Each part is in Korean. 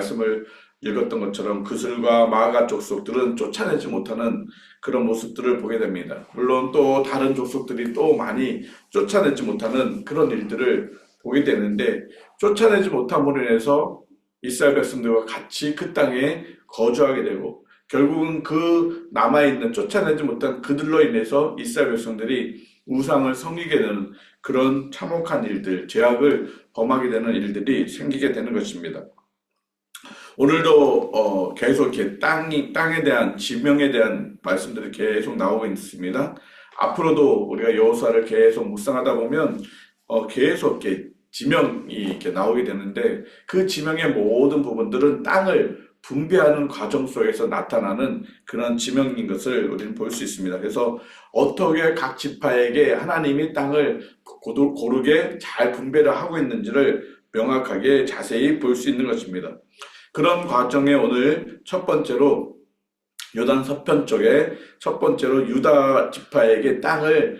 말씀을 읽었던 것처럼 그슬과 마가 족속들은 쫓아내지 못하는 그런 모습들을 보게 됩니다. 물론 또 다른 족속들이 또 많이 쫓아내지 못하는 그런 일들을 보게 되는데, 쫓아내지 못함으로 인해서 이스라엘 백성들과 같이 그 땅에 거주하게 되고, 결국은 그 남아있는 쫓아내지 못한 그들로 인해서 이스라엘 백성들이 우상을 섬기게 되는 그런 참혹한 일들, 죄악을 범하게 되는 일들이 생기게 되는 것입니다. 오늘도 계속 이렇게 땅에 대한 지명에 대한 말씀들이 계속 나오고 있습니다. 앞으로도 우리가 여호수아를 계속 묵상하다 보면 계속 이렇게 지명이 이렇게 나오게 되는데, 그 지명의 모든 부분들은 땅을 분배하는 과정 속에서 나타나는 그런 지명인 것을 우리는 볼 수 있습니다. 그래서 어떻게 각 지파에게 하나님이 땅을 고르게 잘 분배를 하고 있는지를 명확하게 자세히 볼 수 있는 것입니다. 그런 과정에 오늘 첫 번째로 요단 서편 쪽에 첫 번째로 유다 지파에게 땅을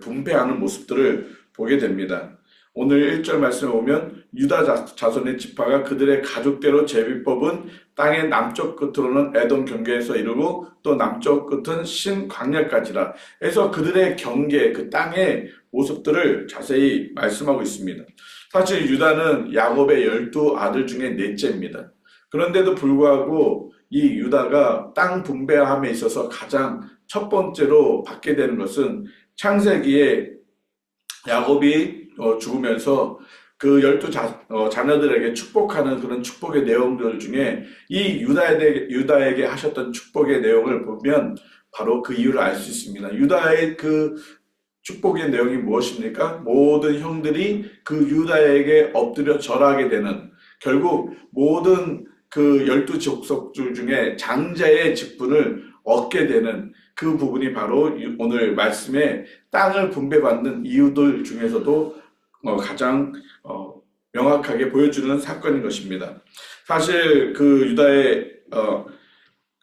분배하는 모습들을 보게 됩니다. 오늘 1절 말씀에 보면 유다 자손의 지파가 그들의 가족대로 제비 뽑은 땅의 남쪽 끝으로는 에돔 경계에서 이르고 또 남쪽 끝은 신 광야까지라 해서 그들의 경계, 그 땅의 모습들을 자세히 말씀하고 있습니다. 사실 유다는 야곱의 12아들 중에 넷째입니다. 그런데도 불구하고 이 유다가 땅 분배함에 있어서 가장 첫 번째로 받게 되는 것은 창세기에 야곱이 죽으면서 그 12자녀들에게 축복하는 그런 축복의 내용들 중에 이 유다에게 하셨던 축복의 내용을 보면 바로 그 이유를 알 수 있습니다. 유다의 그 축복의 내용이 무엇입니까? 모든 형들이 그 유다에게 엎드려 절하게 되는, 결국 모든 그 12족속들 중에 장자의 직분을 얻게 되는 그 부분이 바로 오늘 말씀에 땅을 분배받는 이유들 중에서도 가장 명확하게 보여주는 사건인 것입니다. 사실 그 유다의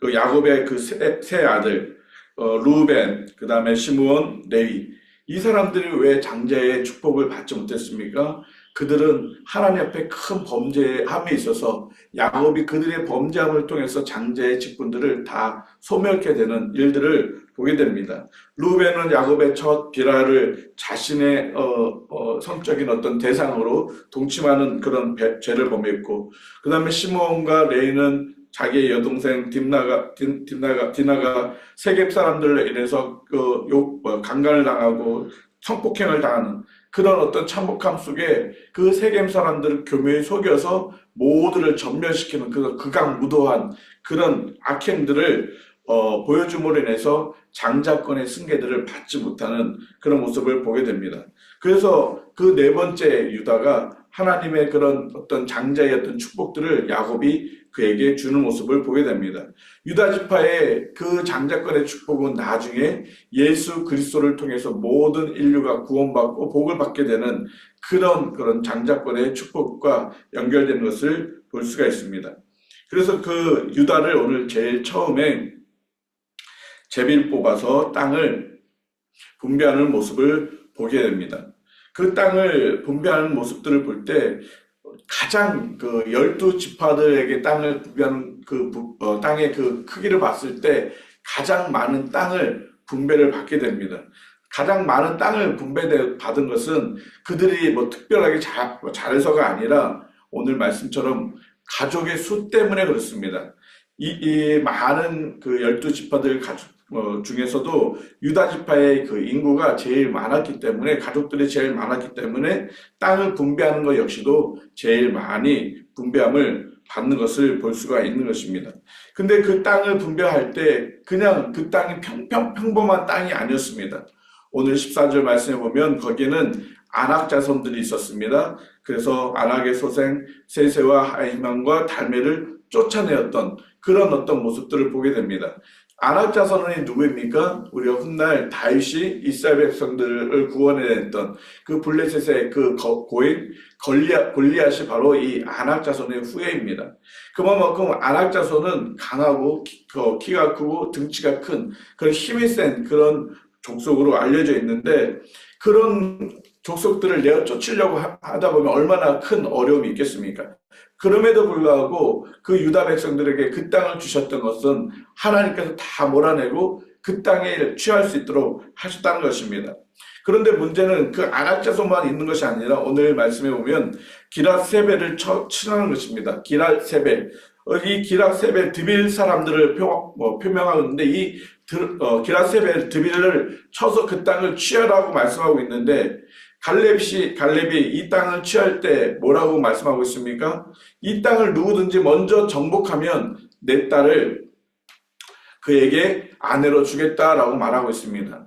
그 야곱의 그 세 아들 루벤, 그 다음에 시므온, 레위, 이 사람들이 왜 장자의 축복을 받지 못했습니까? 그들은 하나님 앞에 큰 범죄함에 있어서 야곱이 그들의 범죄함을 통해서 장자의 직분들을 다 소멸케 되는 일들을 보게 됩니다. 루벤은 야곱의 첫 비라를 자신의 성적인 어떤 대상으로 동침하는 그런 죄를 범했고, 그 다음에 시므온과 레이는 자기의 여동생 디나가 세겜 사람들로 인해서 강간을 당하고 성폭행을 당하는 그런 어떤 참혹함 속에 그 세겜 사람들을 교묘히 속여서 모두를 전멸시키는 그 극악무도한 그런 악행들을 보여줌으로 인해서 장자권의 승계들을 받지 못하는 그런 모습을 보게 됩니다. 그래서 그 네 번째 유다가 하나님의 그런 어떤 장자의 어떤 축복들을 야곱이 그에게 주는 모습을 보게 됩니다. 유다 지파의 그 장자권의 축복은 나중에 예수 그리스도를 통해서 모든 인류가 구원받고 복을 받게 되는 그런 장자권의 축복과 연결되는 것을 볼 수가 있습니다. 그래서 그 유다를 오늘 제일 처음에 제비를 뽑아서 땅을 분배하는 모습을 보게 됩니다. 그 땅을 분배하는 모습들을 볼 때 가장 그 12지파들에게 땅을 분배하는 땅의 그 크기를 봤을 때 가장 많은 땅을 분배를 받게 됩니다. 가장 많은 땅을 받은 것은 그들이 뭐 특별하게 잘해서가 아니라 오늘 말씀처럼 가족의 수 때문에 그렇습니다. 이 많은 그 12지파들 중에서도 유다 지파의 그 인구가 제일 많았기 때문에, 가족들이 제일 많았기 때문에 땅을 분배하는 것 역시도 제일 많이 분배함을 받는 것을 볼 수가 있는 것입니다. 근데 그 땅을 분배할 때 그냥 그 땅이 평범한 땅이 아니었습니다. 오늘 14절 말씀해 보면 거기에는 아낙 자손들이 있었습니다. 그래서 아낙의 소생 세세와 하이만과 달메를 쫓아내었던 그런 어떤 모습들을 보게 됩니다. 아낙 자손은 누구입니까? 우리가 훗날 다윗이 이스라엘 백성들을 구원해냈던 그 블레셋의 그 고인 골리앗이 바로 이 아낙 자손의 후예입니다. 그만큼 아낙 자손은 강하고 키가 크고 등치가 큰 그런 힘이 센 그런 족속으로 알려져 있는데, 그런 족속들을 내어 쫓으려고 하다 보면 얼마나 큰 어려움이 있겠습니까? 그럼에도 불구하고 그 유다 백성들에게 그 땅을 주셨던 것은 하나님께서 다 몰아내고 그 땅에 취할 수 있도록 하셨다는 것입니다. 그런데 문제는 그 아낙 자손만 있는 것이 아니라 오늘 말씀에 보면 기랏세벨을 칠하는 것입니다. 기랏세벨. 이 기랏세벨 드빌 사람들을 표명하고 있는데 이 기랏세벨 드빌을 쳐서 그 땅을 취하라고 말씀하고 있는데 갈렙이 이 땅을 취할 때 뭐라고 말씀하고 있습니까? 이 땅을 누구든지 먼저 정복하면 내 딸을 그에게 아내로 주겠다라고 말하고 있습니다.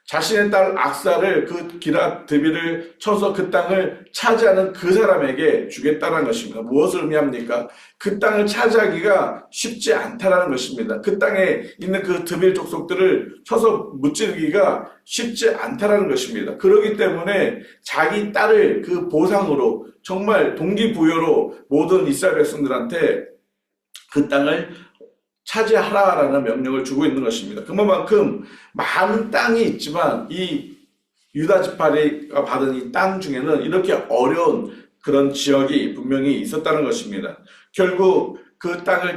자신의 딸 악사를 그 드빌을 쳐서 그 땅을 차지하는 그 사람에게 주겠다는 것입니다. 무엇을 의미합니까? 그 땅을 차지하기가 쉽지 않다는 것입니다. 그 땅에 있는 그 드빌 족속들을 쳐서 무찌르기가 쉽지 않다는 것입니다. 그렇기 때문에 자기 딸을 그 보상으로 정말 동기부여로 모든 이스라엘 백성들한테 그 땅을 차지하라라는 명령을 주고 있는 것입니다. 그만큼 많은 땅이 있지만 이 유다 지파가 받은 이 땅 중에는 이렇게 어려운 그런 지역이 분명히 있었다는 것입니다. 결국 그 땅을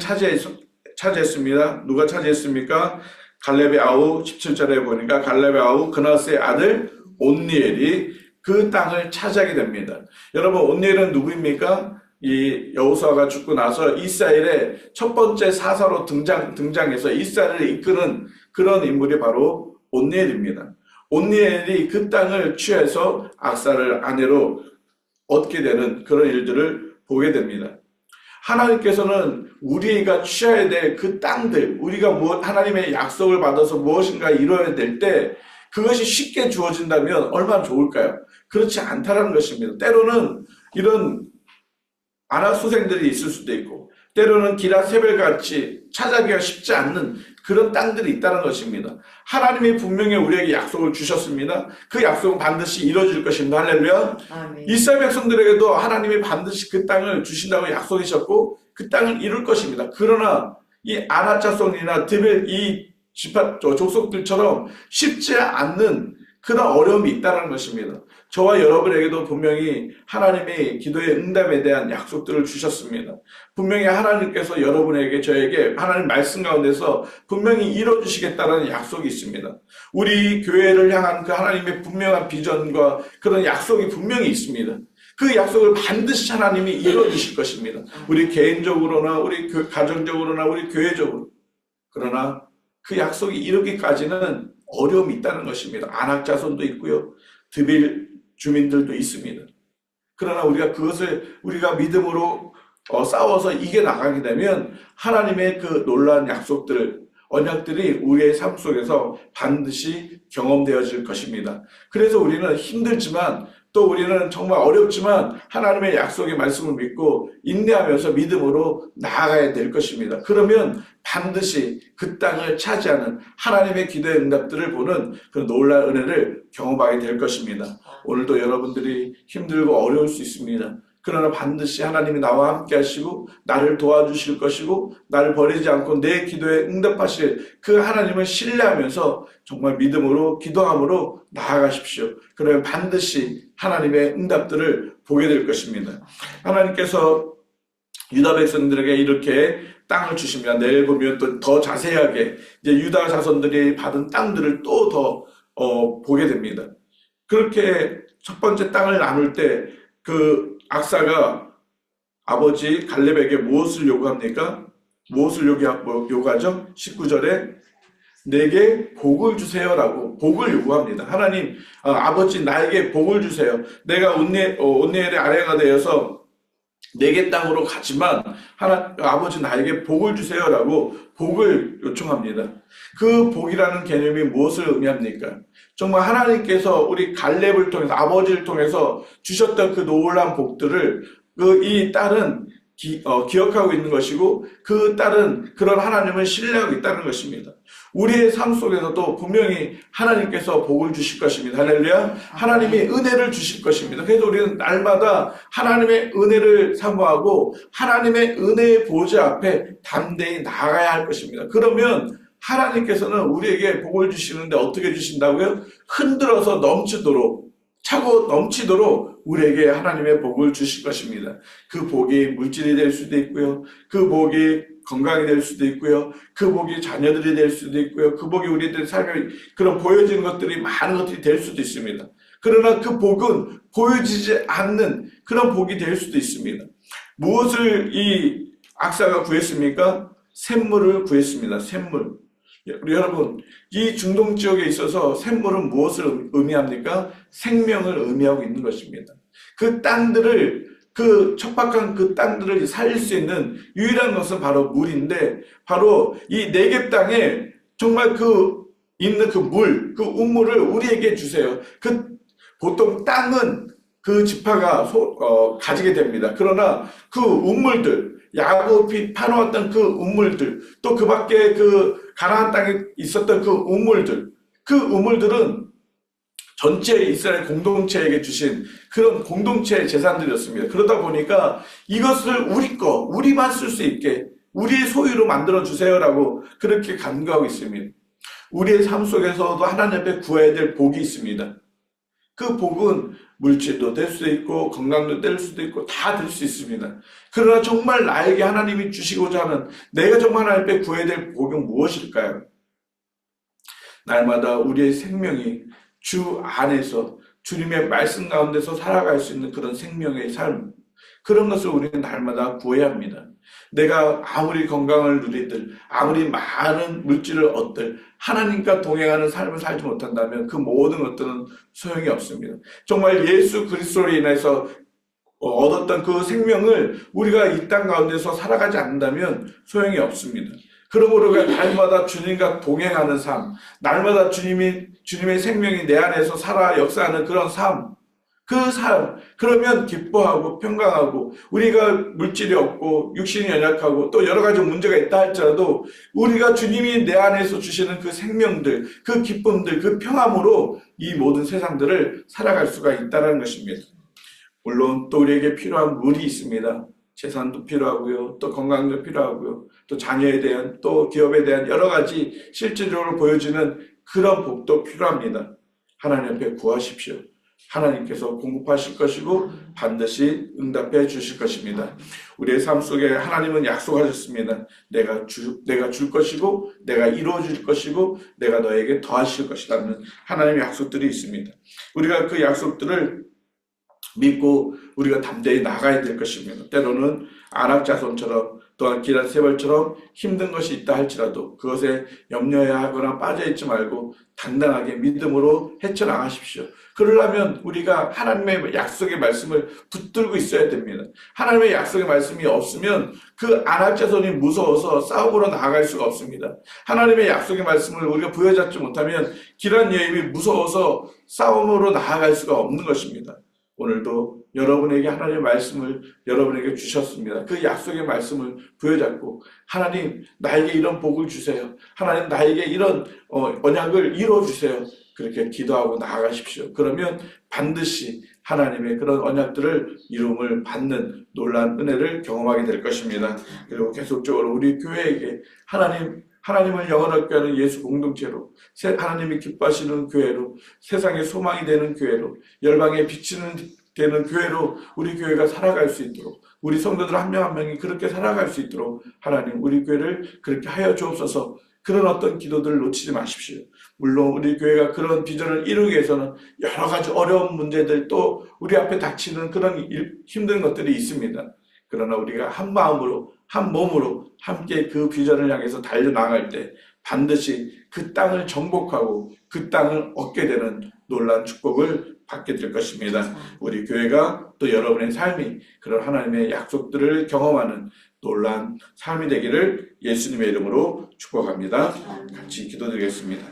차지했습니다. 누가 차지했습니까? 갈렙의 아우 17절에 보니까 갈렙의 아우 그나스의 아들 온니엘이 그 땅을 차지하게 됩니다. 여러분 온니엘은 누구입니까? 이 여호수아가 죽고 나서 이스라엘의 첫 번째 사사로 등장해서 이스라엘을 이끄는 그런 인물이 바로 온니엘입니다. 온니엘이 그 땅을 취해서 악사를 아내로 얻게 되는 그런 일들을 보게 됩니다. 하나님께서는 우리가 취해야 될 그 땅들, 우리가 하나님의 약속을 받아서 무엇인가 이루어야 될 때 그것이 쉽게 주어진다면 얼마나 좋을까요? 그렇지 않다는 것입니다. 때로는 이런 아낙소생들이 있을 수도 있고 때로는 기랏세벨 같이 찾아가기가 쉽지 않는 그런 땅들이 있다는 것입니다. 하나님이 분명히 우리에게 약속을 주셨습니다. 그 약속은 반드시 이루어질 것입니다. 할렐루야. 아멘. 이스라엘 백성들에게도 하나님이 반드시 그 땅을 주신다고 약속하셨고 그 땅을 이룰 것입니다. 그러나 이 아낙 자손이나 드빌 이 족속들처럼 쉽지 않는 그런 어려움이 있다는 것입니다. 저와 여러분에게도 분명히 하나님이 기도의 응답에 대한 약속들을 주셨습니다. 분명히 하나님께서 여러분에게 저에게 하나님 말씀 가운데서 분명히 이루어주시겠다는 약속이 있습니다. 우리 교회를 향한 그 하나님의 분명한 비전과 그런 약속이 분명히 있습니다. 그 약속을 반드시 하나님이 이루어주실 것입니다. 우리 개인적으로나 우리 가정적으로나 우리 교회적으로. 그러나 그 약속이 이루기까지는 어려움이 있다는 것입니다. 아낙 자손도 있고요. 드빌 주민들도 있습니다. 그러나 우리가 믿음으로 싸워서 이겨나가게 되면 하나님의 그 놀라운 약속들, 언약들이 우리의 삶 속에서 반드시 경험되어질 것입니다. 그래서 우리는 힘들지만 또 우리는 정말 어렵지만 하나님의 약속의 말씀을 믿고 인내하면서 믿음으로 나아가야 될 것입니다. 그러면 반드시 그 땅을 차지하는 하나님의 기도의 응답들을 보는 그 놀라운 은혜를 경험하게 될 것입니다. 오늘도 여러분들이 힘들고 어려울 수 있습니다. 그러나 반드시 하나님이 나와 함께 하시고 나를 도와주실 것이고 나를 버리지 않고 내 기도에 응답하실 그 하나님을 신뢰하면서 정말 믿음으로 기도함으로 나아가십시오. 그러면 반드시 하나님의 응답들을 보게 될 것입니다. 하나님께서 유다 백성들에게 이렇게 땅을 주십니다. 내일 보면 또 더 자세하게 이제 유다 자손들이 받은 땅들을 또 더 보게 됩니다. 그렇게 첫 번째 땅을 나눌 때 그 악사가 아버지 갈렙에게 무엇을 요구합니까? 무엇을 요구하죠? 19절에 내게 복을 주세요라고 복을 요구합니다. 하나님, 아버지 나에게 복을 주세요. 내가 온니엘의 아내가 되어서 내게 땅으로 가지만 아버지 나에게 복을 주세요라고 복을 요청합니다. 그 복이라는 개념이 무엇을 의미합니까? 정말 하나님께서 우리 갈렙을 통해서 아버지를 통해서 주셨던 그 놀라운 복들을 이 딸은 기억하고 있는 것이고 그 딸은 그런 하나님을 신뢰하고 있다는 것입니다. 우리의 삶 속에서도 분명히 하나님께서 복을 주실 것입니다. 할렐루야. 하나님이 은혜를 주실 것입니다. 그래서 우리는 날마다 하나님의 은혜를 사모하고 하나님의 은혜의 보좌 앞에 담대히 나아가야 할 것입니다. 그러면 하나님께서는 우리에게 복을 주시는데 어떻게 주신다고요? 흔들어서 넘치도록 차고 넘치도록 우리에게 하나님의 복을 주실 것입니다. 그 복이 물질이 될 수도 있고요. 그 복이 건강이 될 수도 있고요. 그 복이 자녀들이 될 수도 있고요. 그 복이 우리들 삶에 그런 보여지는 것들이 많은 것들이 될 수도 있습니다. 그러나 그 복은 보여지지 않는 그런 복이 될 수도 있습니다. 무엇을 이 악사가 구했습니까? 샘물을 구했습니다. 샘물. 우리 여러분, 이 중동 지역에 있어서 샘물은 무엇을 의미합니까? 생명을 의미하고 있는 것입니다. 그 땅들을, 그 척박한 그 땅들을 살릴 수 있는 유일한 것은 바로 물인데, 바로 이 네겝 땅에 정말 그 있는 그 물, 그 우물을 우리에게 주세요. 보통 땅은 그 지파가 가지게 됩니다. 그러나 그 우물들, 야곱이 파놓았던 그 우물들, 또 그 밖에 그 가나안 땅에 있었던 그 우물들은 전체 이스라엘 공동체에게 주신 그런 공동체의 재산들이었습니다. 그러다 보니까 이것을 우리만 쓸 수 있게 우리의 소유로 만들어 주세요라고 그렇게 간구하고 있습니다. 우리의 삶 속에서도 하나님 앞에 구해야 될 복이 있습니다. 그 복은 물질도 될 수도 있고 건강도 될 수도 있고 다 될 수 있습니다. 그러나 정말 나에게 하나님이 주시고자 하는, 내가 정말 하나님 앞에 구해야 될 복은 무엇일까요? 날마다 우리의 생명이 주 안에서 주님의 말씀 가운데서 살아갈 수 있는 그런 생명의 삶, 그런 것을 우리는 날마다 구해야 합니다. 내가 아무리 건강을 누리들, 아무리 많은 물질을 얻들, 하나님과 동행하는 삶을 살지 못한다면 그 모든 것들은 소용이 없습니다. 정말 예수 그리스도로 인해서 얻었던 그 생명을 우리가 이 땅 가운데서 살아가지 않는다면 소용이 없습니다. 그러므로 날마다 주님과 동행하는 삶, 날마다 주님의 생명이 내 안에서 살아 역사하는 그런 삶, 그러면 기뻐하고 평강하고, 우리가 물질이 없고 육신이 연약하고 또 여러 가지 문제가 있다 할지라도 우리가 주님이 내 안에서 주시는 그 생명들, 그 기쁨들, 그 평함으로 이 모든 세상들을 살아갈 수가 있다는 것입니다. 물론 또 우리에게 필요한 물이 있습니다. 재산도 필요하고요, 또 건강도 필요하고요, 또 자녀에 대한, 또 기업에 대한 여러 가지 실질적으로 보여지는 그런 복도 필요합니다. 하나님 앞에 구하십시오. 하나님께서 공급하실 것이고 반드시 응답해 주실 것입니다. 우리의 삶 속에 하나님은 약속하셨습니다. 내가 줄 것이고 내가 이루어 줄 것이고 내가 너에게 더하실 것이라는 하나님의 약속들이 있습니다. 우리가 그 약속들을 믿고 우리가 담대히 나가야 될 것입니다. 때로는 안악자손처럼 또한 기란세벌처럼 힘든 것이 있다 할지라도 그것에 염려해야 하거나 빠져있지 말고 당당하게 믿음으로 헤쳐나가십시오. 그러려면 우리가 하나님의 약속의 말씀을 붙들고 있어야 됩니다. 하나님의 약속의 말씀이 없으면 그 안악자손이 무서워서 싸움으로 나아갈 수가 없습니다. 하나님의 약속의 말씀을 우리가 부여잡지 못하면 기란 여인이 무서워서 싸움으로 나아갈 수가 없는 것입니다. 오늘도 여러분에게 하나님의 말씀을 여러분에게 주셨습니다. 그 약속의 말씀을 부여잡고 하나님 나에게 이런 복을 주세요. 하나님 나에게 이런 언약을 이루어주세요. 그렇게 기도하고 나아가십시오. 그러면 반드시 하나님의 그런 언약들을 이룸을 받는 놀라운 은혜를 경험하게 될 것입니다. 그리고 계속적으로 우리 교회에게 하나님을 영원하게 하는 예수 공동체로, 하나님이 기뻐하시는 교회로, 세상의 소망이 되는 교회로, 열방에 비치는 되는 교회로 우리 교회가 살아갈 수 있도록, 우리 성도들 한 명 한 명이 그렇게 살아갈 수 있도록 하나님 우리 교회를 그렇게 하여 주옵소서. 그런 어떤 기도들을 놓치지 마십시오. 물론 우리 교회가 그런 비전을 이루기 위해서는 여러 가지 어려운 문제들, 또 우리 앞에 닥치는 그런 힘든 것들이 있습니다. 그러나 우리가 한 마음으로 한 몸으로 함께 그 비전을 향해서 달려나갈 때 반드시 그 땅을 정복하고 그 땅을 얻게 되는 놀라운 축복을 받게 될 것입니다. 우리 교회가 또 여러분의 삶이 그런 하나님의 약속들을 경험하는 놀라운 삶이 되기를 예수님의 이름으로 축복합니다. 같이 기도드리겠습니다.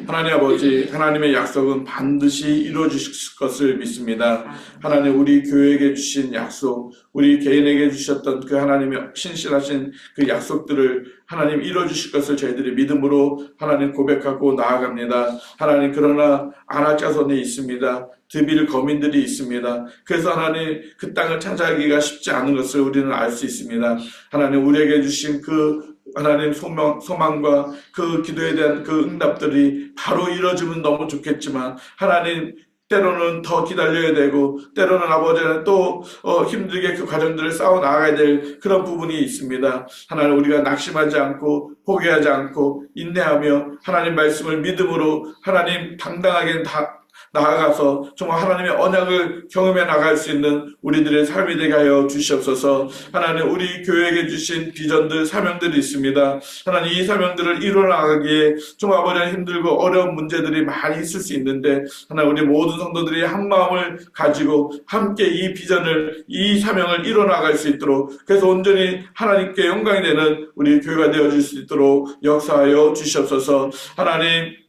하나님 아버지, 하나님의 약속은 반드시 이루어 주실 것을 믿습니다. 하나님, 우리 교회에게 주신 약속, 우리 개인에게 주셨던 그 하나님의 신실하신 그 약속들을 하나님 이루어 주실 것을 저희들이 믿음으로 하나님 고백하고 나아갑니다. 하나님, 그러나 안악자손이 있습니다. 드빌 거민들이 있습니다. 그래서 하나님 그 땅을 차지하기가 쉽지 않은 것을 우리는 알 수 있습니다. 하나님, 우리에게 주신 그 하나님 소망과 그 기도에 대한 그 응답들이 바로 이루어지면 너무 좋겠지만 하나님 때로는 더 기다려야 되고 때로는 아버지는 또 힘들게 그 과정들을 싸워 나가야 될 그런 부분이 있습니다. 하나님 우리가 낙심하지 않고 포기하지 않고 인내하며 하나님 말씀을 믿음으로 하나님 당당하게 나아가서 정말 하나님의 언약을 경험해 나갈 수 있는 우리들의 삶이 되게 하여 주시옵소서. 하나님 우리 교회에게 주신 비전들 사명들이 있습니다. 하나님 이 사명들을 이뤄나가기에 정말 아버지는 힘들고 어려운 문제들이 많이 있을 수 있는데 하나님 우리 모든 성도들이 한 마음을 가지고 함께 이 비전을 이 사명을 이뤄나갈 수 있도록 그래서 온전히 하나님께 영광이 되는 우리 교회가 되어질 수 있도록 역사하여 주시옵소서. 하나님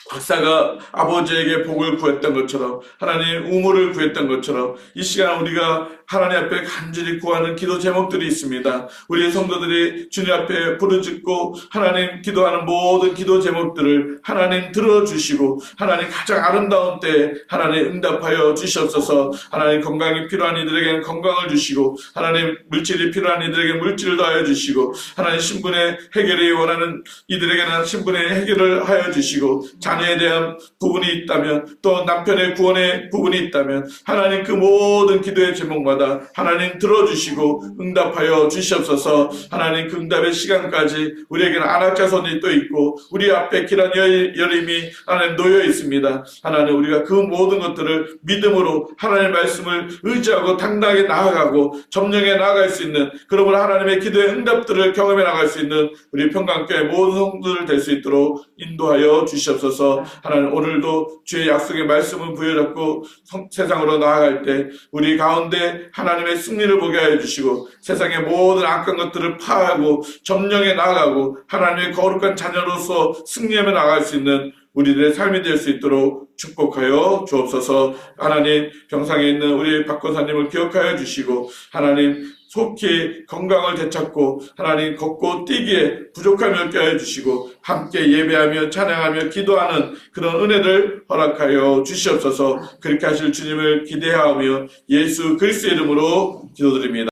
박사가 아버지에게 복을 구했던 것처럼 하나님 우물을 구했던 것처럼 이 시간 우리가 하나님 앞에 간절히 구하는 기도 제목들이 있습니다. 우리 성도들이 주님 앞에 부르짖고 하나님 기도하는 모든 기도 제목들을 하나님 들어주시고 하나님 가장 아름다운 때에 하나님 응답하여 주시옵소서. 하나님 건강이 필요한 이들에게는 건강을 주시고 하나님 물질이 필요한 이들에게 물질을 더하여 주시고 하나님 신분의 해결이 원하는 이들에게는 신분의 해결을 하여 주시고 자녀에 대한 부분이 있다면 또 남편의 구원의 부분이 있다면 하나님 그 모든 기도의 제목마다 하나님 들어주시고 응답하여 주시옵소서. 하나님 그 응답의 시간까지 우리에게는 안악자손이 또 있고 우리 앞에 길한 여림이 하나님 놓여 있습니다. 하나님 우리가 그 모든 것들을 믿음으로 하나님의 말씀을 의지하고 당당하게 나아가고 점령해 나아갈 수 있는 그러므로 하나님의 기도의 응답들을 경험해 나갈 수 있는 우리 평강교회 모든 성도들 될 수 있도록 인도하여 주시옵소서. 하나님 오늘도 주의 약속의 말씀을 부여잡고 세상으로 나아갈 때 우리 가운데 하나님의 승리를 보게 하여 주시고 세상의 모든 악한 것들을 파하고 점령해 나아가고 하나님의 거룩한 자녀로서 승리하며 나아갈 수 있는 우리들의 삶이 될 수 있도록 축복하여 주옵소서. 하나님 병상에 있는 우리 박권사님을 기억하여 주시고 하나님 속히 건강을 되찾고 하나님 걷고 뛰기에 부족함이 없게 하여 주시고 함께 예배하며 찬양하며 기도하는 그런 은혜를 허락하여 주시옵소서. 그렇게 하실 주님을 기대하며 예수 그리스도의 이름으로 기도드립니다.